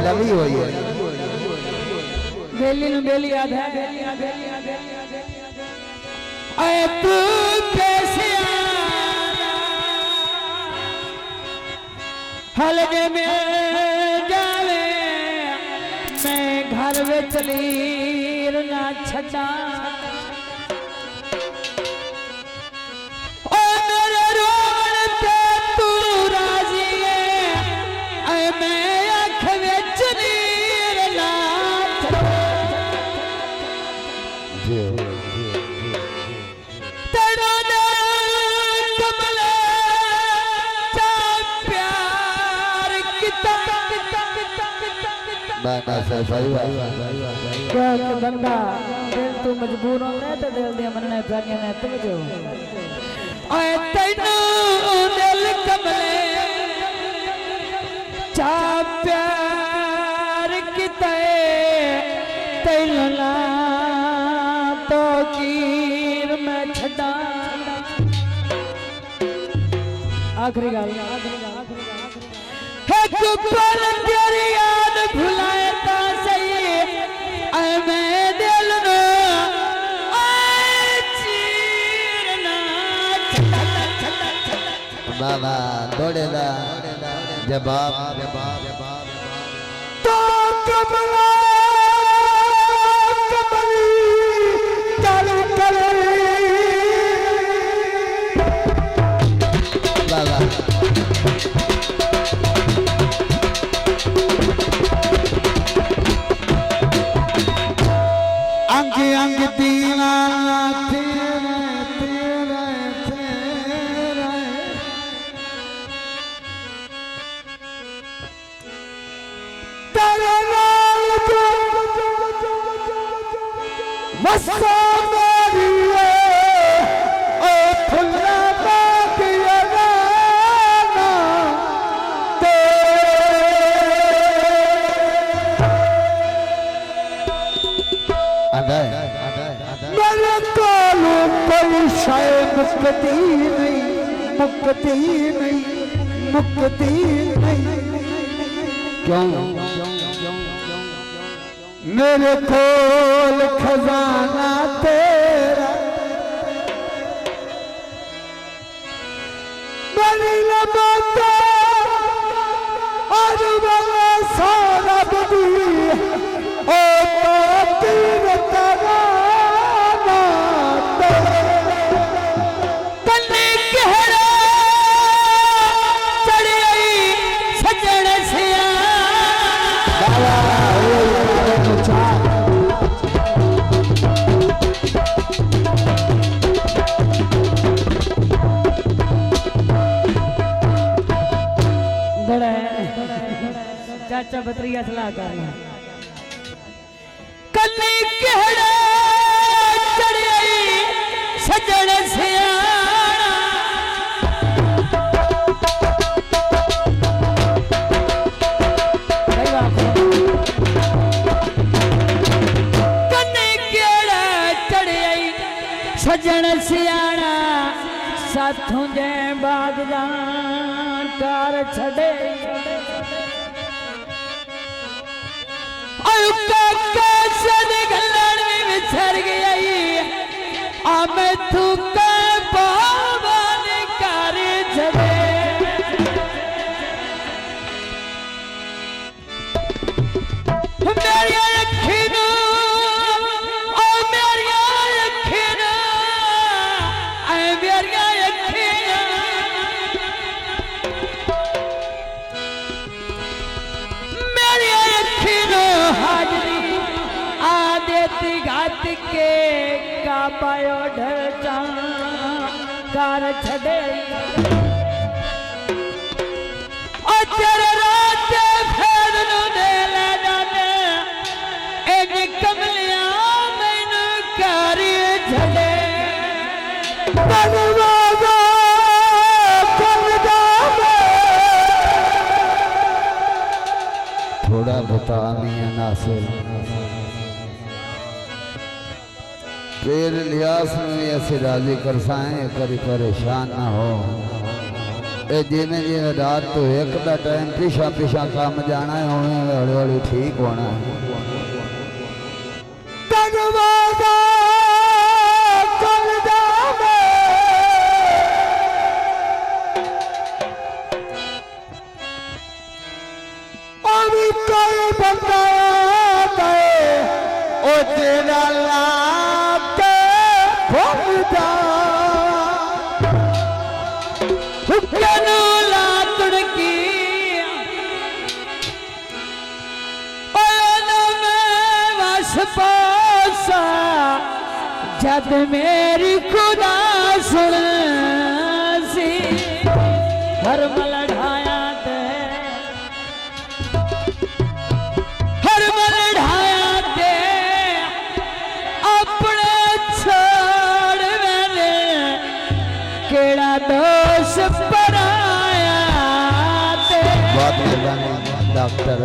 रवि हो ये बेली नु बेली याद है ऐ तू कैसे आया हलगे में जावे मैं घर में चली ना छटा बंदा दिल तू मजबूर होना तो दिल दिया मनने प्यारियां ने तुम जो ओए तैनू दिल कमले चा प्यार किते तैनू ना तो कीर मैं छड़ा आखिरी गाल है कुपल तेरी याद भुलाए ता सही ऐ मैं दिल नो ऐ चीरना बाबा दौड़ेला जवाब तो कमला कमली चालू करे बाबा अंग अंग दीवाना तेरा तेरा तेरा तेरा नाम मस्ता मेरी ओ फुल्ला बाकिया गाना मेरे कोलू कोई शायद मुक्ति नहीं मुक्ति नहीं मुक्ति नहीं क्यों मेरे कोल खजाना तेरा मेरी लबाता और मेरा सारा बदी ओ तीर तेरा चाचा बतरिया सलाह कर रहा कन्नी केड़ा चढ़ी सजण सियाणा कन्नी केड़ा चढ़ी सजण सियाणा साथों जे बागदान कार छड़े तू कर छड़े मेरी अखी ओ मेरी अखी मेरी अखी मेरी अखी हाजरी आदत घात के का पायो ढलचा कार छड़े तेरे रात फेर नु दे ले जाने एक कमलिया मैनू कार छड़े थोड़ा बता मियां नासिर फिर लियास में ऐसे राजी कर साए कभी परेशान ना हो ए जिमें जिमें रात तो एक दा टाइम पीछा पीछा काम जाना है हौली हौली हौली ठीक होना है। तगवादा कलदा में अभी कोई बंदा गए ओ तेरा लाके भोगदा हुक्कनो लातड़ की पासा जब मेरी खुदा सुन सी हर मलढ़ाया ते हर मलढ़ाया ते अपने छोड़ मैंने केड़ा दोष पराया ते। बहुत मेहरबानी डॉक्टर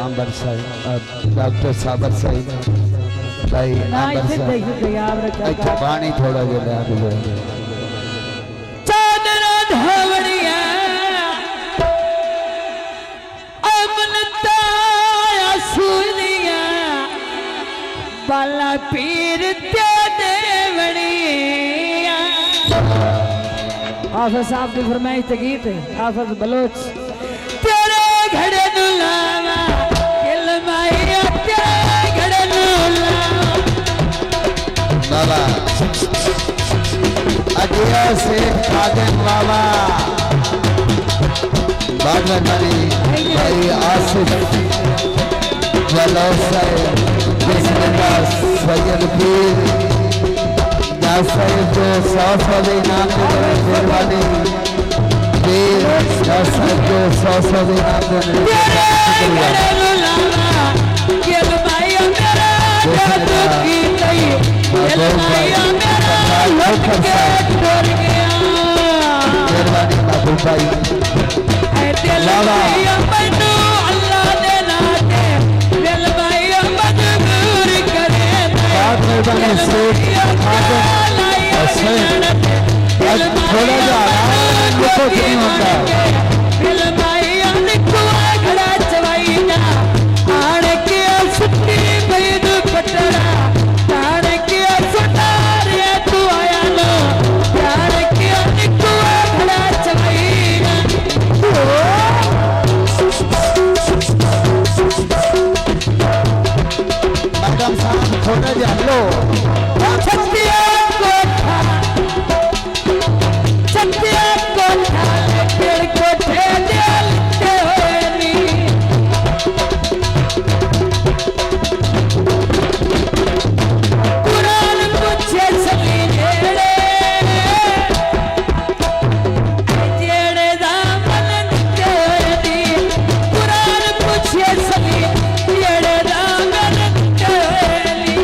अंबर साहब, डॉक्टर साबर साहब भाई पानी थोड़ा जो ले दो। चादरा धवड़िया अमनता सुनिया बाला पीर ते देवड़िया। हाफिज साहब की फरमाइश ते गीत है हाफिज बलोच तेरे घड़े दुलावा किलमाइया तेरे घड़े दुलावा बाबा अजिया से खादिम बाबा बागवानी भाई आसिफ बलोच साहब बिस्मिल्लाह सैयद पीर नासिर जो 100 दे नाम दे मेहरबानी पीर नासिर जो 100 दे नाम दे मेहरबानी महबूब भाई थोड़ा जा नहीं होता छोटा जान लो छत्तिया कोठा पेड़ कोठे जलते होनी कुरान पूछे सभी जेड़े जेड़े दामन तेरी कुरान पूछे सभी जेड़े दामन तेरी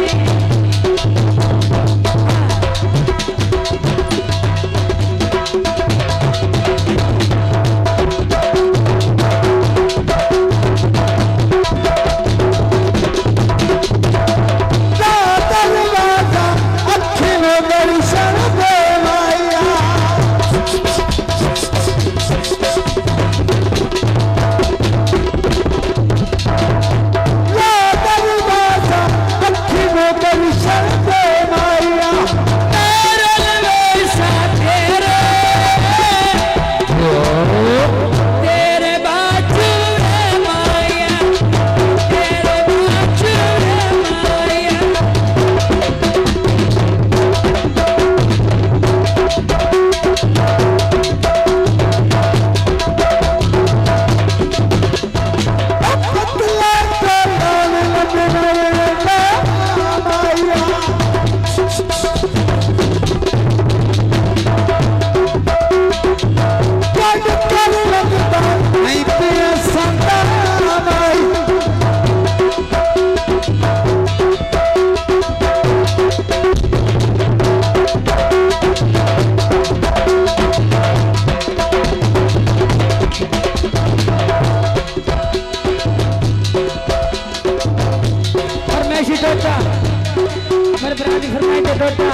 मेरे बरादी फरमाए थे टोटा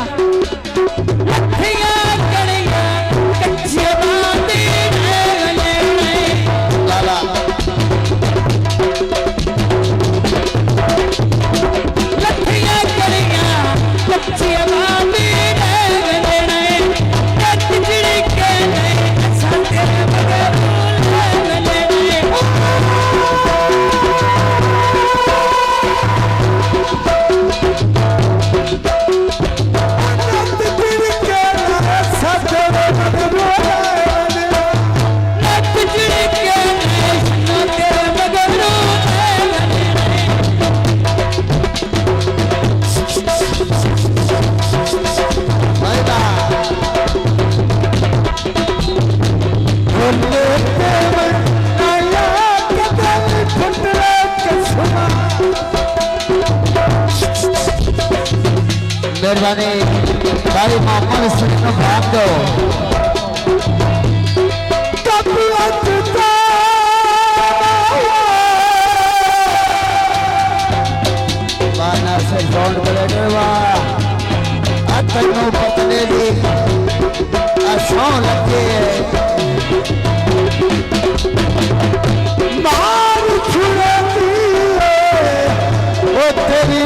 लठियां कड़ियां कच्चे बांधी मेहरबानी भाई मोहम्मद सिंह को भाग दो बाना से जोड़ करे डरवा अतनो पतले दी असो लगे मार छुड़ती ओ तेरी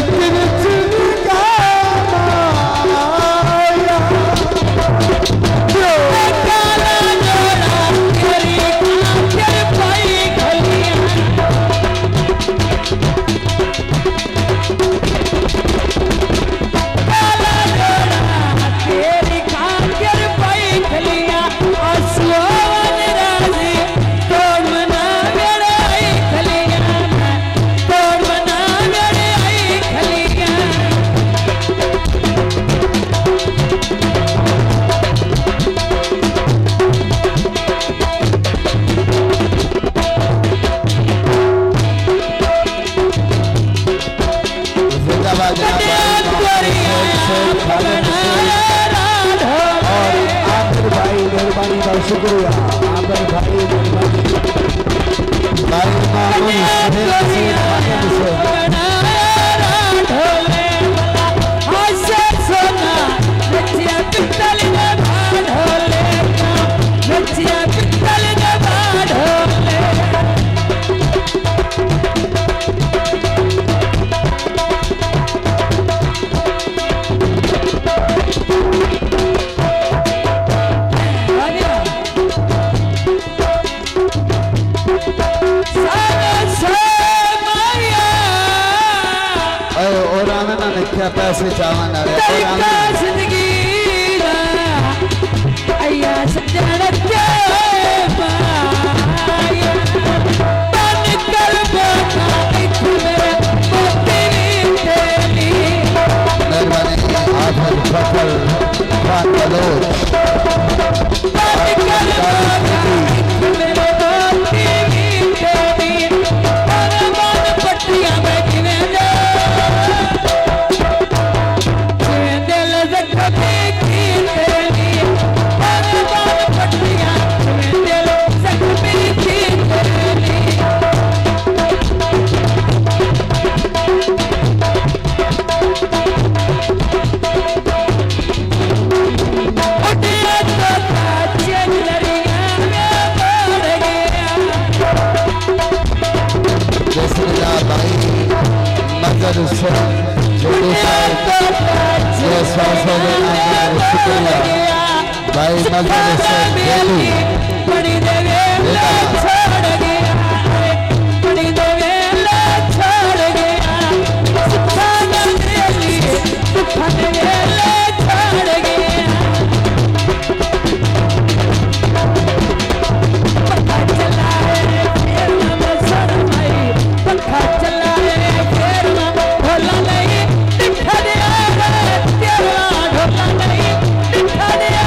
शुक्रिया आगर भाई पैसे चावन जिंदगी अया सजन के मेहरबानी आफत फखर खान बलोच भाई मगर से बड़ी देवे छोड़ गया बड़ी देवे छोड़ गया सुखाने लिए सुखाने छोड़ गया पंखा चलाए फिर मैं शर्माई पंखा चलाए फिर मैं भोला नहीं दिखा दिया तेरा ढोला नहीं दिखा दिया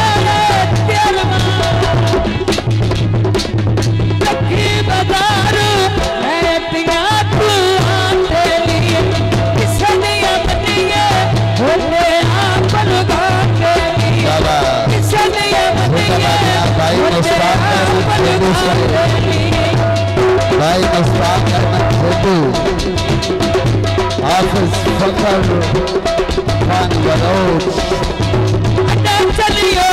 भाई मुस्ताक अहमद छोटू हाफिज फखर खान बलोच चलियो